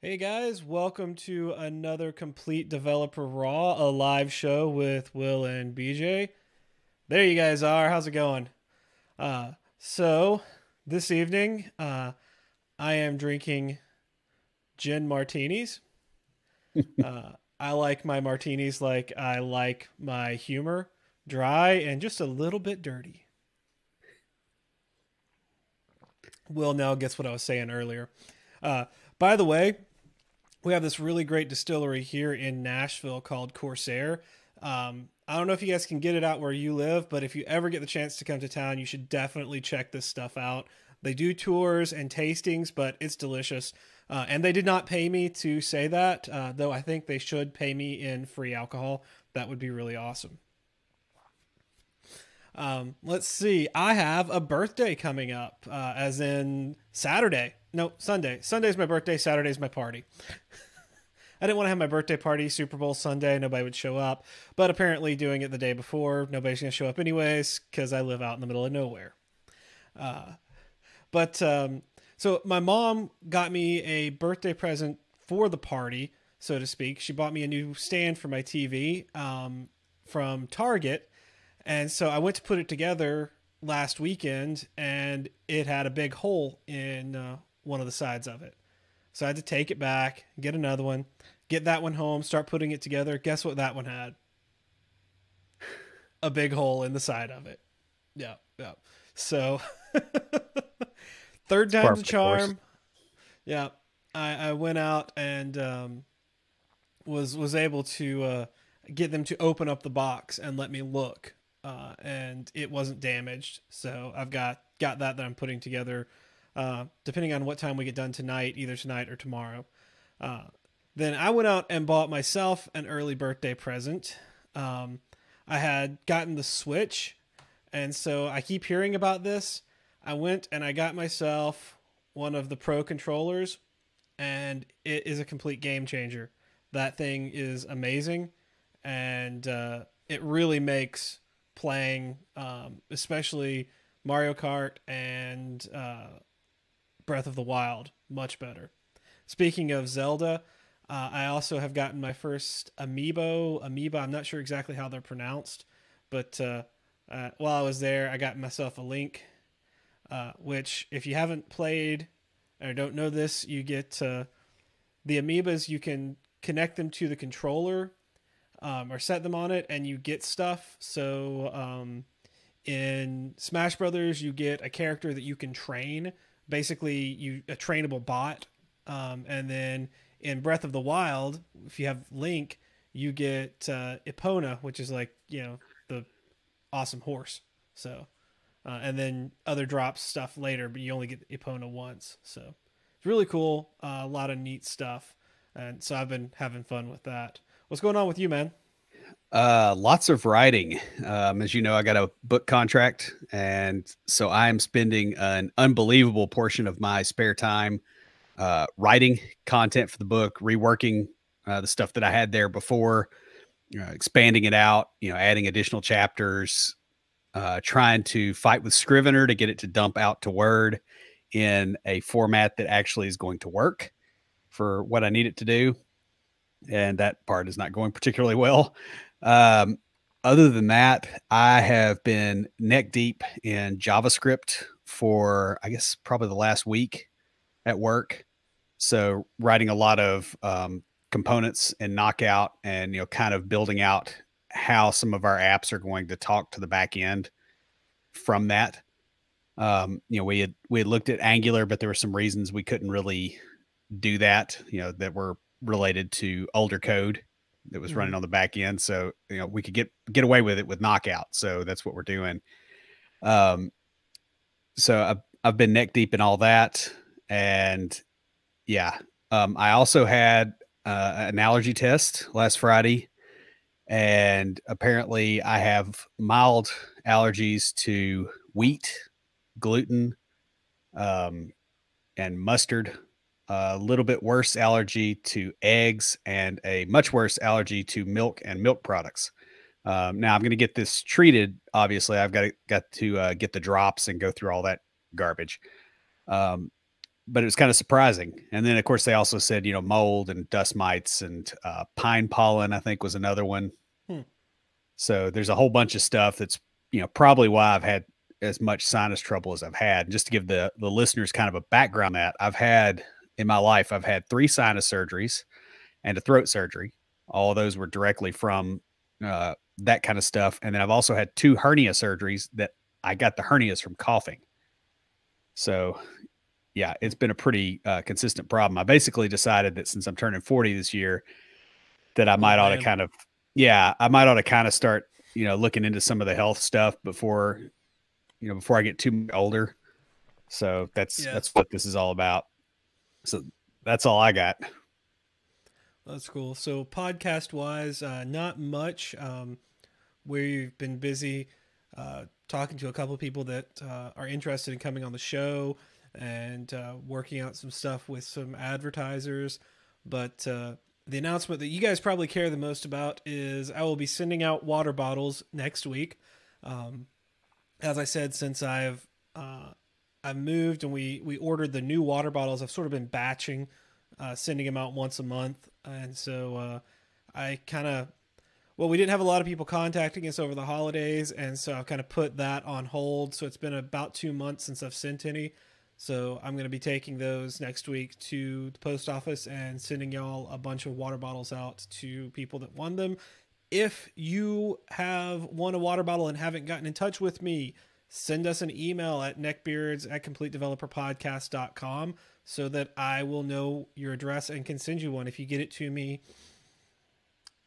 Hey guys, welcome to another Complete Developer Raw, a live show with Will and BJ. There you guys are. How's it going? So this evening, I am drinking gin martinis. I like my martinis like I like my humor, dry and just a little bit dirty. Will now gets what I was saying earlier. Uh, by the way, we have this really great distillery here in Nashville called Corsair. I don't know if you guys can get it out where you live, but if you ever get the chance to come to town, you should definitely check this stuff out. They do tours and tastings, but it's delicious. And they did not pay me to say that, though I think they should pay me in free alcohol. That would be really awesome. Let's see. I have a birthday coming up, as in Saturday. No, Sunday. Sunday's my birthday. Saturday's my party. I didn't want to have my birthday party Super Bowl Sunday. Nobody would show up. But apparently, doing it the day before, nobody's going to show up anyways because I live out in the middle of nowhere. Uh, but so my mom got me a birthday present for the party, so to speak. She bought me a new stand for my TV from Target. And so I went to put it together last weekend and it had a big hole in one of the sides of it. So I had to take it back, get another one, get that one home, start putting it together. Guess what that one had? A big hole in the side of it. Yeah, yeah. So third It's time's par a for the course. charm. Yeah, I went out and was able to get them to open up the box and let me look, and it wasn't damaged. So I've got that I'm putting together. Depending on what time we get done tonight, either tonight or tomorrow. Uh, then I went out and bought myself an early birthday present. Um, I had gotten the Switch, and so I keep hearing about this. I went and I got myself one of the Pro controllers, and it is a complete game changer. That thing is amazing, and it really makes playing, especially Mario Kart and Breath of the Wild, much better. Speaking of Zelda, I also have gotten my first Amiibo. I'm not sure exactly how they're pronounced, but while I was there, I got myself a Link, which, if you haven't played or don't know this, you get the Amiibas. You can connect them to the controller, or set them on it, and you get stuff. So in Smash Brothers, you get a character that you can train, basically you a trainable bot. And then in Breath of the Wild, if you have Link, you get Epona, which is like the awesome horse. So and then other drops stuff later, but you only get Epona once. So it's really cool. A lot of neat stuff, and so I've been having fun with that. What's going on with you, man? Lots of writing. As you know, I got a book contract, and so I'm spending an unbelievable portion of my spare time writing content for the book, reworking the stuff that I had there before, expanding it out, adding additional chapters, trying to fight with Scrivener to get it to dump out to Word in a format that actually is going to work for what I need it to do. And that part is not going particularly well. Um, Other than that, I have been neck deep in JavaScript for, I guess, probably the last week at work. So writing a lot of components and knockout and, kind of building out how some of our apps are going to talk to the back end from that. We had looked at Angular, but there were some reasons we couldn't really do that, that were related to older code that was Mm-hmm. running on the back end. So, we could get away with it with knockout. So that's what we're doing. Um, so I've been neck deep in all that. And yeah, I also had an allergy test last Friday, and apparently I have mild allergies to wheat, gluten, um, and mustard, a little bit worse allergy to eggs, and a much worse allergy to milk and milk products. Now I'm going to get this treated. Obviously, I've got to get the drops and go through all that garbage. Um, but it was kind of surprising. And then, of course, they also said, mold and dust mites and pine pollen, I think was another one. Hmm. So there's a whole bunch of stuff that's, probably why I've had as much sinus trouble as I've had. Just to give the listeners kind of a background that in my life, I've had 3 sinus surgeries and a throat surgery. All of those were directly from that kind of stuff. And then I've also had 2 hernia surgeries that I got the hernias from coughing. So yeah, it's been a pretty consistent problem. I basically decided that since I'm turning 40 this year, that I might ought to kind of start, looking into some of the health stuff before I get too older. So that's what this is all about. So that's all I got. That's cool. So podcast wise, not much. We've been busy talking to a couple of people that are interested in coming on the show and working out some stuff with some advertisers. But the announcement that you guys probably care the most about is I will be sending out water bottles next week. As I said, since I've moved and we ordered the new water bottles, I've sort of been batching, sending them out once a month. And so I kind of, we didn't have a lot of people contacting us over the holidays, and so I've kind of put that on hold. So it's been about 2 months since I've sent any. So I'm going to be taking those next week to the post office and sending y'all a bunch of water bottles out to people that want them. If you have won a water bottle and haven't gotten in touch with me, send us an email at neckbeards@completedeveloperpodcast.com so that I will know your address and can send you one. If you get it to me,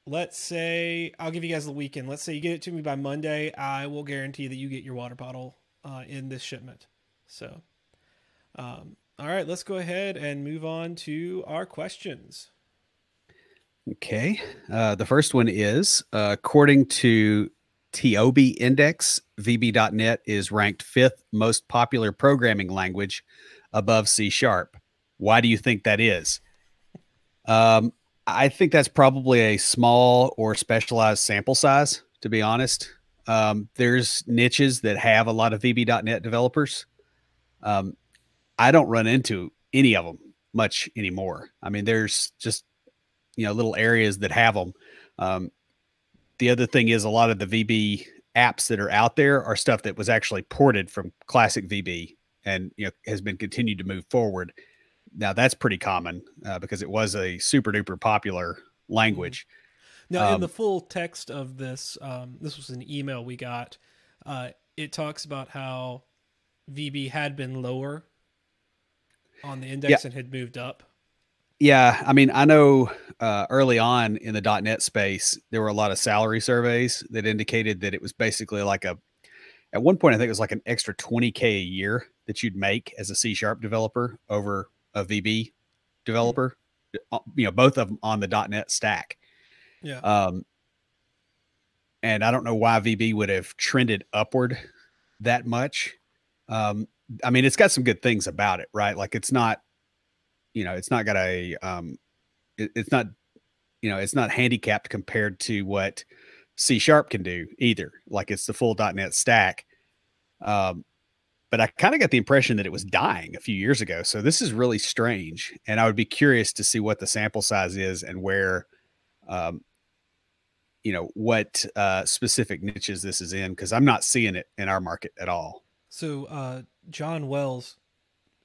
let's say, I'll give you guys the weekend. Let's say you get it to me by Monday, I will guarantee that you get your water bottle in this shipment. So, all right, let's go ahead and move on to our questions. Okay. The first one is, according to TOB Index, VB.NET is ranked 5th most popular programming language above C#. Why do you think that is? I think that's probably a small or specialized sample size, to be honest. There's niches that have a lot of VB.NET developers. I don't run into any of them much anymore. I mean, there's just, little areas that have them. The other thing is a lot of the VB apps that are out there are stuff that was actually ported from classic VB and, has been continued to move forward. Now that's pretty common because it was a super duper popular language. Now, in the full text of this, this was an email we got. It talks about how VB had been lower on the index and had moved up. Yeah. I mean, I know early on in the .NET space, there were a lot of salary surveys that indicated that it was basically like at one point, I think it was like an extra $20K a year that you'd make as a C# developer over a VB developer, both of them on the .NET stack. Yeah. And I don't know why VB would have trended upward that much. I mean, it's got some good things about it, right? Like it's not, it's not got a, it's not, it's not handicapped compared to what C# can do either. Like it's the full .NET stack. But I kind of got the impression that it was dying a few years ago. So this is really strange. And I would be curious to see what the sample size is and where, what specific niches this is in, because I'm not seeing it in our market at all. So John Wells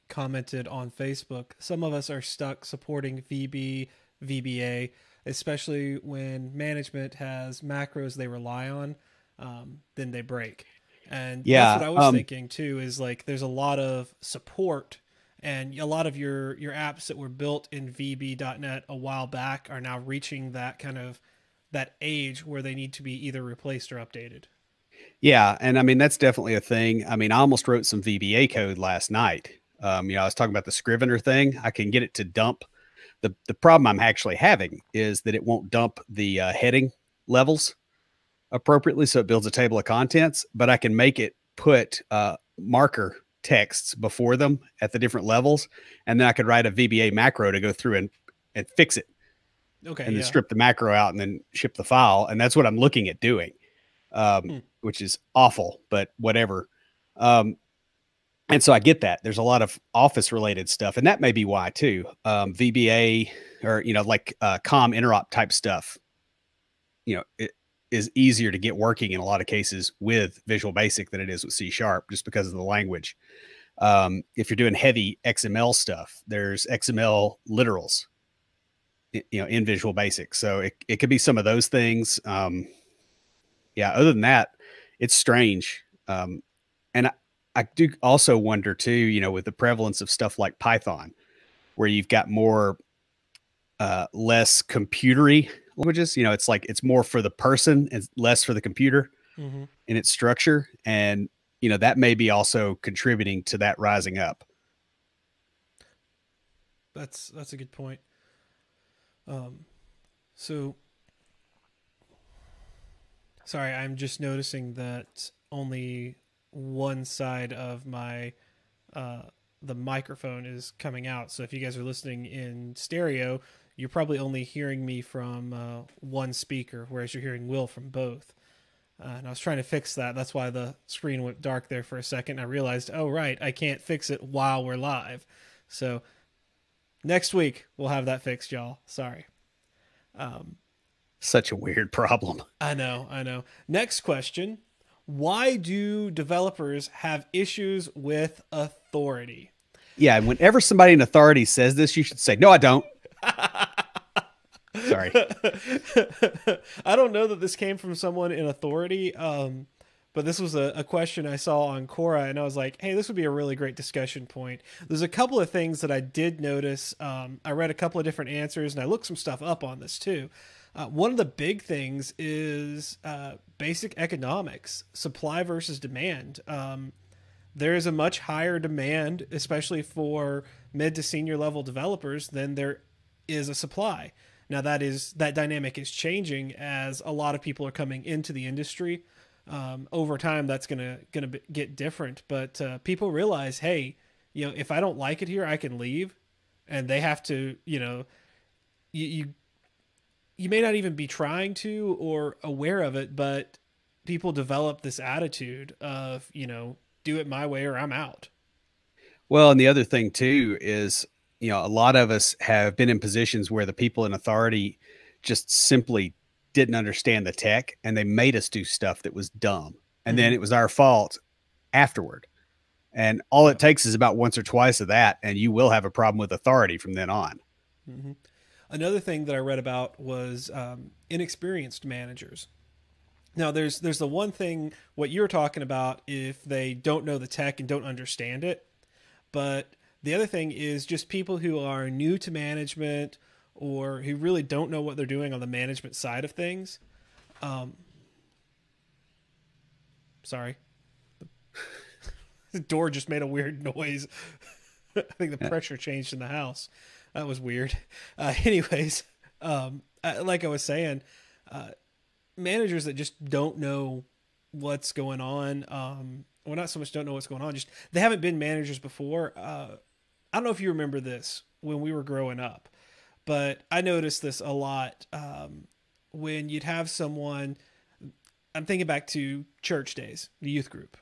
commented on Facebook, some of us are stuck supporting VB, VBA, especially when management has macros they rely on, then they break. And that's what I was thinking too, is like there's a lot of support and a lot of your apps that were built in VB.NET a while back are now reaching that kind of that age where they need to be either replaced or updated. Yeah. And I mean, that's definitely a thing. I mean, I almost wrote some VBA code last night. I was talking about the Scrivener thing. I can get it to dump. The problem I'm actually having is that it won't dump the heading levels appropriately. So it builds a table of contents, but I can make it put marker texts before them at the different levels. And then I could write a VBA macro to go through and fix it. Okay. And then strip the macro out and then ship the file. And that's what I'm looking at doing, which is awful, but whatever. And so I get that there's a lot of office related stuff, and that may be why too. VBA or, like COM interop type stuff, it is easier to get working in a lot of cases with Visual Basic than it is with C# just because of the language. If you're doing heavy XML stuff, there's XML literals, in Visual Basic. So it could be some of those things. Yeah. Other than that, it's strange. And I do also wonder too, with the prevalence of stuff like Python, where you've got more, less computery languages, it's like, it's more for the person and less for the computer in its structure. And, that may be also contributing to that rising up. That's a good point. So sorry, I'm just noticing that only one side of my the microphone is coming out. So if you guys are listening in stereo, you're probably only hearing me from one speaker, whereas you're hearing Will from both. And I was trying to fix that. That's why the screen went dark there for a second. I realized, oh, right, I can't fix it while we're live. So next week, we'll have that fixed, y'all. Sorry. Such a weird problem. I know. Next question. Why do developers have issues with authority? Yeah, and whenever somebody in authority says this, you should say, no, I don't. Sorry. I don't know that this came from someone in authority, but this was a question I saw on Quora, and I was like, hey, this would be a really great discussion point. There's a couple of things that I did notice. I read a couple of different answers, and I looked some stuff up on this too. One of the big things is basic economics, supply versus demand. There is a much higher demand, especially for mid to senior level developers, than there is a supply. Now that dynamic is changing as a lot of people are coming into the industry. Over time, that's gonna get different. But people realize, hey, if I don't like it here, I can leave, and they have to, you may not even be trying to or aware of it, but people develop this attitude of, do it my way or I'm out. Well, and the other thing too is, a lot of us have been in positions where the people in authority just simply didn't understand the tech, and they made us do stuff that was dumb. And then it was our fault afterward. And all it takes is about once or twice of that, and you will have a problem with authority from then on. Mm-hmm. Another thing that I read about was inexperienced managers. Now, there's the one thing, what you're talking about, if they don't know the tech and don't understand it. But the other thing is just people who are new to management or who really don't know what they're doing on the management side of things. Sorry. The door just made a weird noise. I think the pressure changed in the house. That was weird. Anyways, like I was saying, managers that just don't know what's going on. Well, not so much don't know what's going on, just they haven't been managers before. I don't know if you remember this when we were growing up, but I noticed this a lot when you'd have someone. I'm thinking back to church days, the youth group.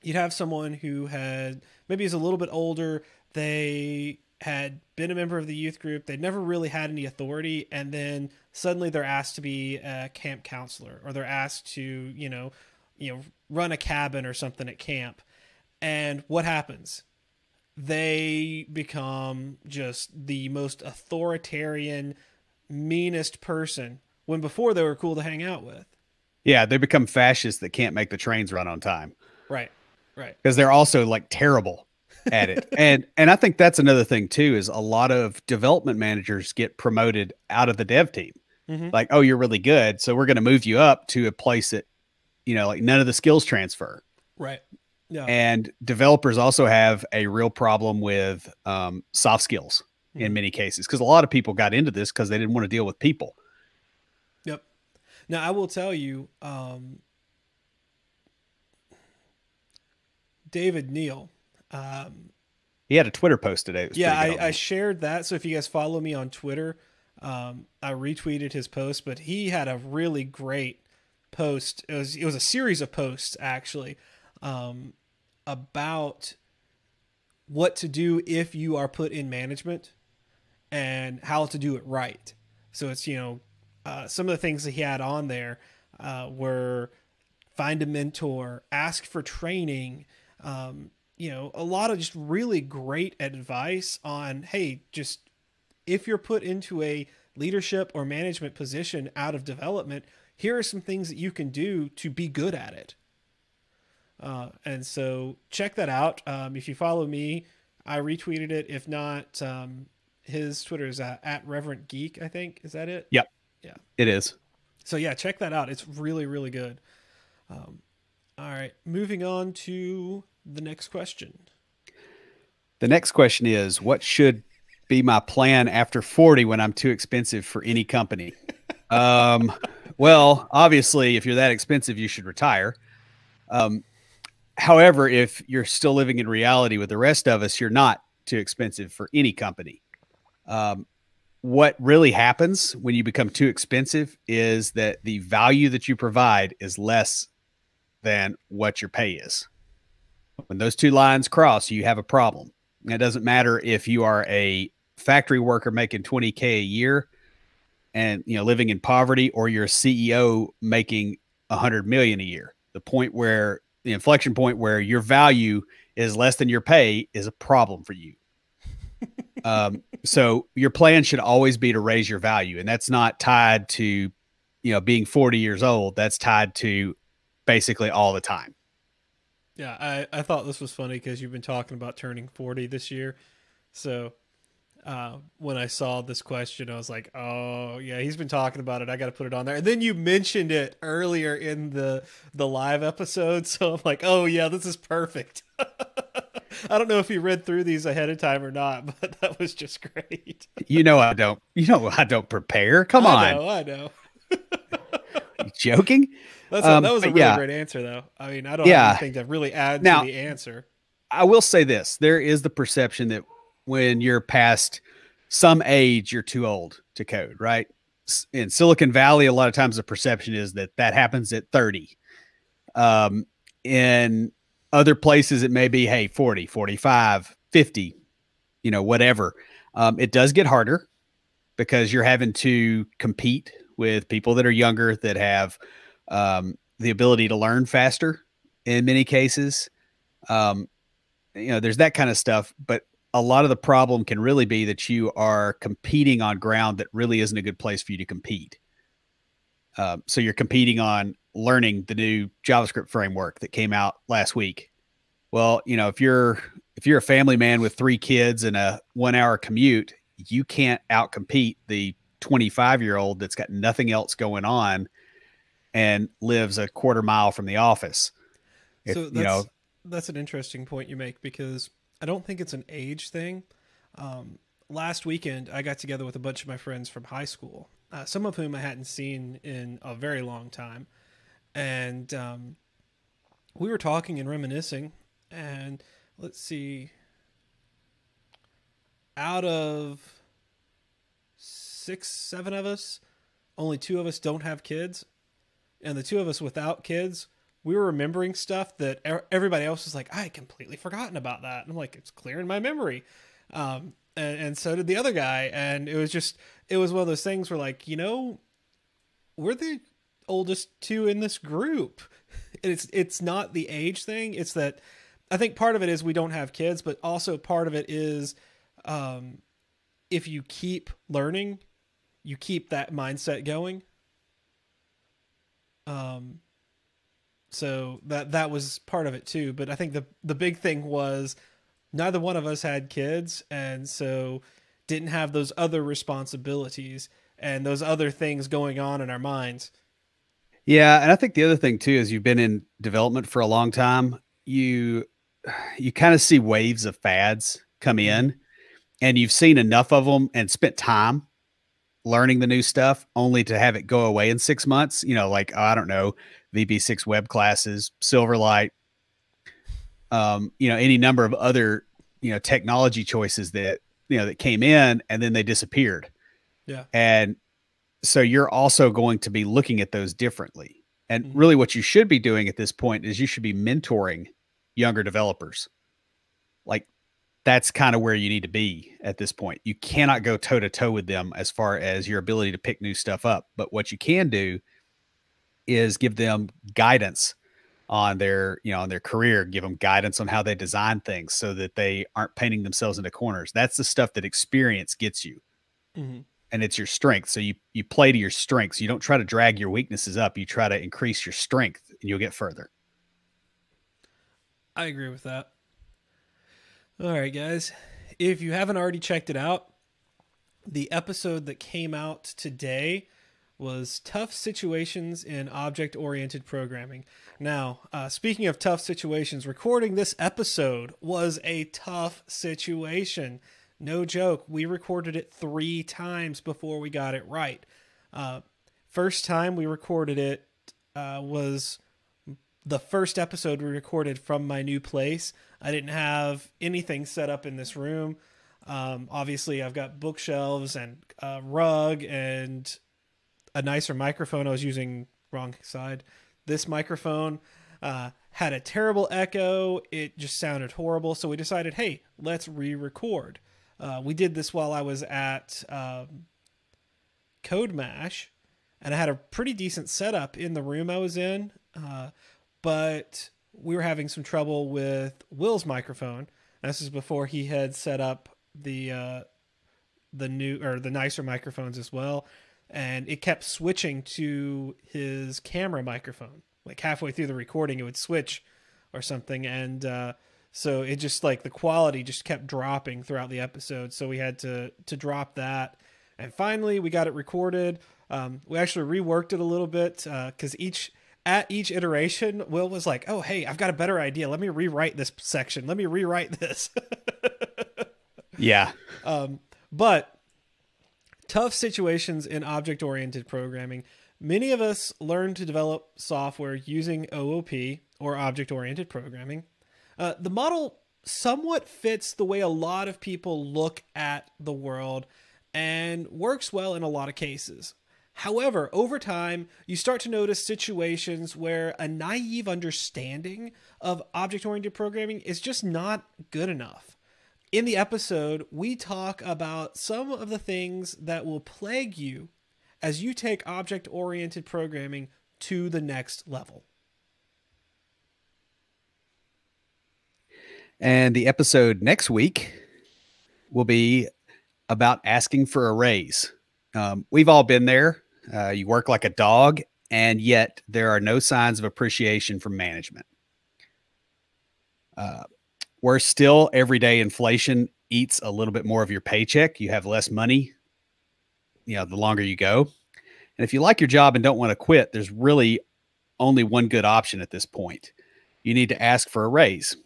You'd have someone who had maybe is a little bit older. They had been a member of the youth group. They'd never really had any authority. And then suddenly they're asked to be a camp counselor, or they're asked to, run a cabin or something at camp. And what happens? They become just the most authoritarian, meanest person when before they were cool to hang out with. Yeah, they become fascists that can't make the trains run on time. Right. Because they're also like terrible at it. and I think that's another thing too, is a lot of development managers get promoted out of the dev team. Mm-hmm. Like, oh, you're really good, so we're going to move you up to a place that, like none of the skills transfer. Right. Yeah. And developers also have a real problem with soft skills in many cases, because a lot of people got into this because they didn't want to deal with people. Yep. Now, I will tell you, David Neal. He had a Twitter post today. Yeah, I shared that. So if you guys follow me on Twitter, I retweeted his post, but he had a really great post. It was a series of posts, actually, about what to do if you are put in management and how to do it right. So it's, some of the things that he had on there were find a mentor, ask for training, a lot of just really great advice on, hey, just if you're put into a leadership or management position out of development, here are some things that you can do to be good at it. And so check that out. If you follow me, I retweeted it. If not, his Twitter is at Reverend Geek, I think. Is that it? Yep. Yeah. It is. So yeah, check that out. It's really, really good. All right. Moving on to the next question. The next question is, what should be my plan after 40 when I'm too expensive for any company? Well, obviously, if you're that expensive, you should retire. However, if you're still living in reality with the rest of us, you're not too expensive for any company. What really happens when you become too expensive is that the value that you provide is less than what your pay is. When those two lines cross, you have a problem. And it doesn't matter if you are a factory worker making $20K a year and living in poverty, or you're a CEO making $100 million a year. The inflection point where your value is less than your pay is a problem for you. So your plan should always be to raise your value, and that's not tied to being 40 years old. That's tied to basically all the time. Yeah, I thought this was funny because you've been talking about turning 40 this year. So when I saw this question, I was like, oh, yeah, he's been talking about it. I got to put it on there. And then you mentioned it earlier in the live episode. So I'm like, oh, yeah, this is perfect. I don't know if you read through these ahead of time or not, but that was just great. I don't prepare. Come on. I know. You joking? That was a really great answer, though. I mean, I don't have anything to really add to the answer. I will say this. There is the perception that when you're past some age, you're too old to code, right? In Silicon Valley, a lot of times the perception is that happens at 30. In other places, it may be, hey, 40, 45, 50, whatever. It does get harder because you're having to compete with people that are younger, that have the ability to learn faster in many cases. There's that kind of stuff, but a lot of the problem can really be that you are competing on ground that really isn't a good place for you to compete. So you're competing on learning the new JavaScript framework that came out last week. Well, if you're a family man with 3 kids and a 1-hour commute, you can't outcompete the 25-year-old that's got nothing else going on and lives a quarter mile from the office. So that's an interesting point you make, because I don't think it's an age thing. Last weekend, I got together with a bunch of my friends from high school, some of whom I hadn't seen in a very long time. And we were talking and reminiscing, and let's see, out of 6, 7 of us, only 2 of us don't have kids. And the 2 of us without kids, we were remembering stuff that everybody else was like, I had completely forgotten about that. And I'm like, it's clear in my memory. And so did the other guy. And it was one of those things where, like, we're the oldest 2 in this group. It's not the age thing. It's that I think part of it is we don't have kids, but also part of it is if you keep learning, you keep that mindset going. So that was part of it too. But I think the big thing was neither one of us had kids, and so didn't have those other responsibilities and those other things going on in our minds. Yeah. And I think the other thing too, is you've been in development for a long time. You kind of see waves of fads come in, and you've seen enough of them and spent time learning the new stuff only to have it go away in 6 months. Like, I don't know, VB6 web classes, Silverlight, any number of other, technology choices that came in and then they disappeared. Yeah. And so you're also going to be looking at those differently. And really what you should be doing at this point is you should be mentoring younger developers. Like, that's kind of where you need to be at this point. You cannot go toe to toe with them as far as your ability to pick new stuff up. But what you can do is give them guidance on their, on their career, give them guidance on how they design things so that they aren't painting themselves into corners. That's the stuff that experience gets you. Mm-hmm. And it's your strength. So you play to your strengths. You don't try to drag your weaknesses up. You try to increase your strength and you'll get further. I agree with that. All right, guys. If you haven't already checked it out, the episode that came out today was Tough Situations in Object-Oriented Programming. Now, speaking of tough situations, recording this episode was a tough situation. No joke. We recorded it 3 times before we got it right. First time we recorded it was the first episode we recorded from my new place. I didn't have anything set up in this room. Obviously, I've got bookshelves and a rug and a nicer microphone. I was using wrong side. This microphone had a terrible echo. It just sounded horrible. So we decided, hey, let's re-record. We did this while I was at CodeMash, and I had a pretty decent setup in the room I was in, but we were having some trouble with Will's microphone. This is before he had set up the nicer microphones as well, and it kept switching to his camera microphone. Like halfway through the recording, it would switch or something, and so it just, like, the quality just kept dropping throughout the episode. So we had to drop that. And finally, we got it recorded. We actually reworked it a little bit because at each iteration, Will was like, oh, hey, I've got a better idea. Let me rewrite this section. Let me rewrite this. Yeah. But tough situations in object-oriented programming. Many of us learn to develop software using OOP, or object-oriented programming. The model somewhat fits the way a lot of people look at the world and works well in a lot of cases. However, over time, you start to notice situations where a naive understanding of object-oriented programming is just not good enough. In the episode, we talk about some of the things that will plague you as you take object-oriented programming to the next level. And the episode next week will be about asking for a raise. We've all been there. You work like a dog, and yet there are no signs of appreciation from management. Worse still, everyday inflation eats a little bit more of your paycheck. You have less money, the longer you go. And if you like your job and don't want to quit, there's really only one good option at this point. You need to ask for a raise.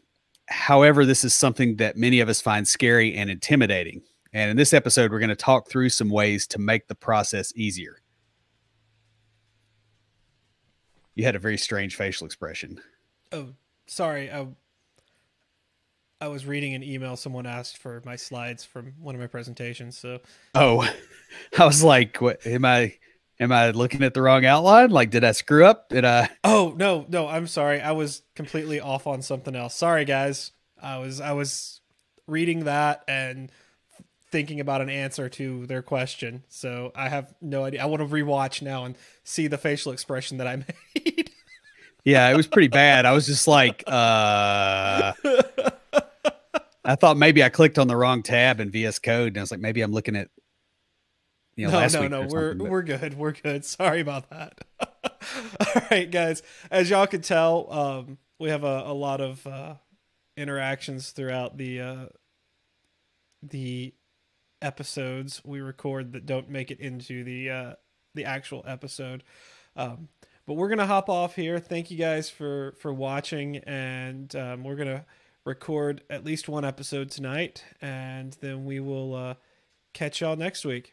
However, this is something that many of us find scary and intimidating. And in this episode, we're going to talk through some ways to make the process easier. You had a very strange facial expression. Oh, sorry. I was reading an email someone asked for my slides from one of my presentations. So, I was like, "What am I looking at the wrong outline? Like, did I screw up? Did I?" Oh, no, I'm sorry. I was completely off on something else. Sorry, guys. I was reading that and thinking about an answer to their question. So I have no idea. I want to rewatch now and see the facial expression that I made. Yeah, it was pretty bad. I was just like, I thought maybe I clicked on the wrong tab in VS Code, and I was like, maybe I'm looking at last week. No, we're good. We're good. Sorry about that. All right, guys. As y'all can tell, we have a lot of interactions throughout the episodes we record that don't make it into the actual episode. But we're gonna hop off here. Thank you guys for watching, and we're gonna record at least one episode tonight, and then we will catch y'all next week.